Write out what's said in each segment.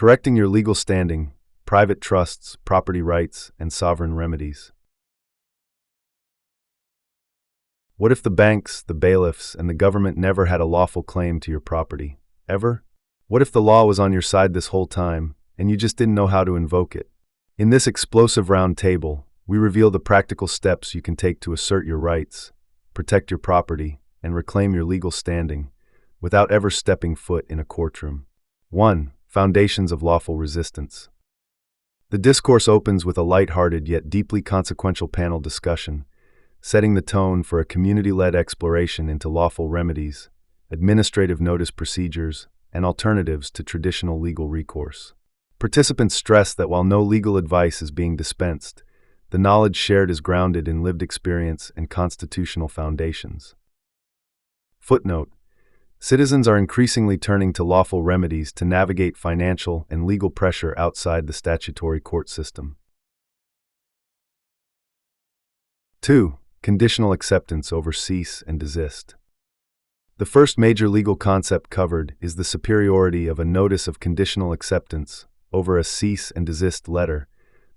Correcting your legal standing, private trusts, property rights, and sovereign remedies. What if the banks, the bailiffs, and the government never had a lawful claim to your property? Ever? What if the law was on your side this whole time, and you just didn't know how to invoke it? In this explosive round table, we reveal the practical steps you can take to assert your rights, protect your property, and reclaim your legal standing, without ever stepping foot in a courtroom. 1. Foundations of lawful resistance. The discourse opens with a light-hearted yet deeply consequential panel discussion, setting the tone for a community-led exploration into lawful remedies, administrative notice procedures, and alternatives to traditional legal recourse. Participants stress that while no legal advice is being dispensed, the knowledge shared is grounded in lived experience and constitutional foundations. Footnote: citizens are increasingly turning to lawful remedies to navigate financial and legal pressure outside the statutory court system. 2. Conditional acceptance over cease and desist. The first major legal concept covered is the superiority of a notice of conditional acceptance over a cease and desist letter,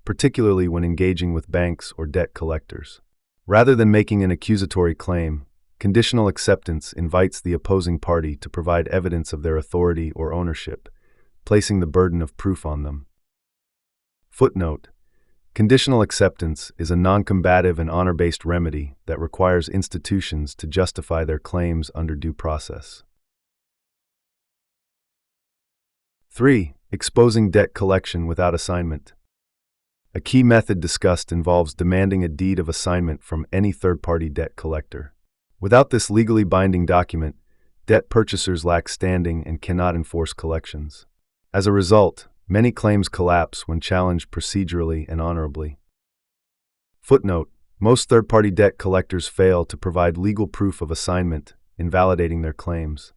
particularly when engaging with banks or debt collectors. Rather than making an accusatory claim, conditional acceptance invites the opposing party to provide evidence of their authority or ownership, placing the burden of proof on them. Footnote: conditional acceptance is a non-combative and honor-based remedy that requires institutions to justify their claims under due process. 3. Exposing debt collection without assignment. A key method discussed involves demanding a deed of assignment from any third-party debt collector. Without this legally binding document, debt purchasers lack standing and cannot enforce collections. As a result, many claims collapse when challenged procedurally and honorably. Footnote: most third-party debt collectors fail to provide legal proof of assignment, invalidating their claims.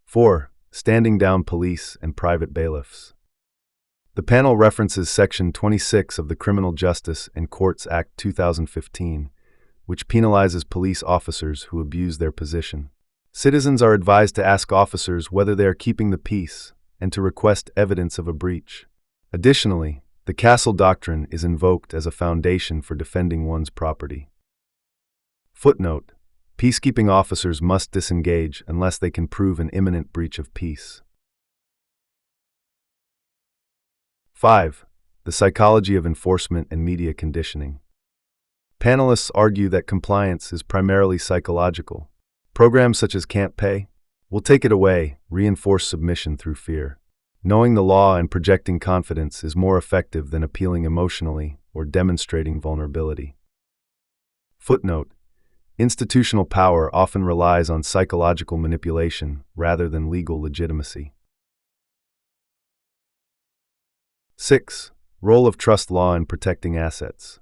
4. Standing down police and private bailiffs. The panel references Section 26 of the Criminal Justice and Courts Act 2015, which penalizes police officers who abuse their position. Citizens are advised to ask officers whether they are keeping the peace and to request evidence of a breach. Additionally, the Castle Doctrine is invoked as a foundation for defending one's property. Footnote: peacekeeping officers must disengage unless they can prove an imminent breach of peace. 5. The psychology of enforcement and media conditioning. Panelists argue that compliance is primarily psychological. Programs such as Can't Pay, We'll Take It Away reinforce submission through fear. Knowing the law and projecting confidence is more effective than appealing emotionally or demonstrating vulnerability. Footnote: institutional power often relies on psychological manipulation rather than legal legitimacy. 6. Role of trust law in protecting assets.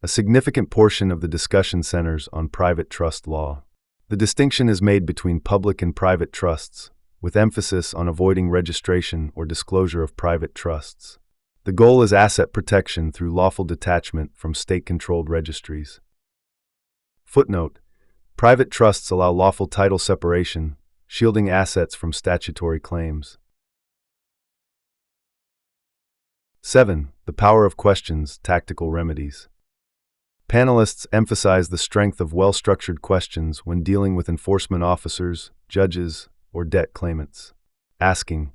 A significant portion of the discussion centers on private trust law. The distinction is made between public and private trusts, with emphasis on avoiding registration or disclosure of private trusts. The goal is asset protection through lawful detachment from state-controlled registries. Footnote: private trusts allow lawful title separation, shielding assets from statutory claims. 7. The power of questions, tactical remedies. Panelists emphasize the strength of well-structured questions when dealing with enforcement officers, judges, or debt claimants. Asking,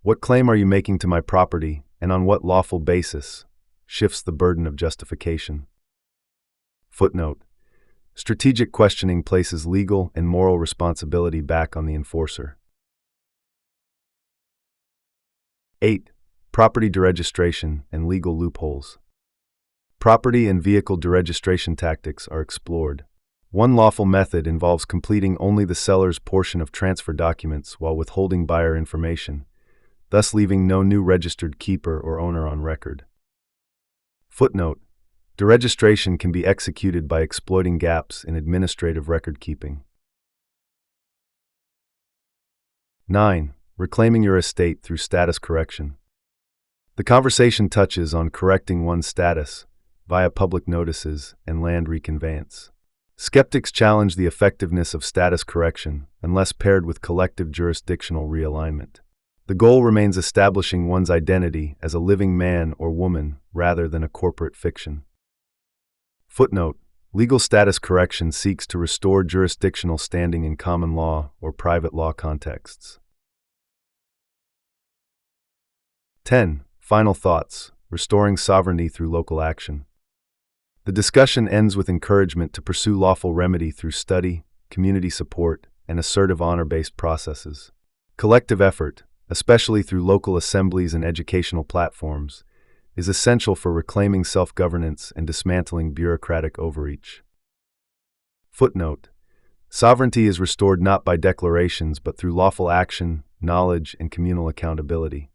"What claim are you making to my property, and on what lawful basis?" shifts the burden of justification. Footnote: strategic questioning places legal and moral responsibility back on the enforcer. 8. Property deregistration and legal loopholes. Property and vehicle deregistration tactics are explored. One lawful method involves completing only the seller's portion of transfer documents while withholding buyer information, thus leaving no new registered keeper or owner on record. Footnote: deregistration can be executed by exploiting gaps in administrative record-keeping. 9. Reclaiming your estate through status correction. The conversation touches on correcting one's status via public notices and land reconveyance. Skeptics challenge the effectiveness of status correction unless paired with collective jurisdictional realignment. The goal remains establishing one's identity as a living man or woman rather than a corporate fiction. Footnote: legal status correction seeks to restore jurisdictional standing in common law or private law contexts. 10. Final thoughts: restoring sovereignty through local action. The discussion ends with encouragement to pursue lawful remedy through study, community support, and assertive honor-based processes. Collective effort, especially through local assemblies and educational platforms, is essential for reclaiming self-governance and dismantling bureaucratic overreach. Footnote: sovereignty is restored not by declarations but through lawful action, knowledge, and communal accountability.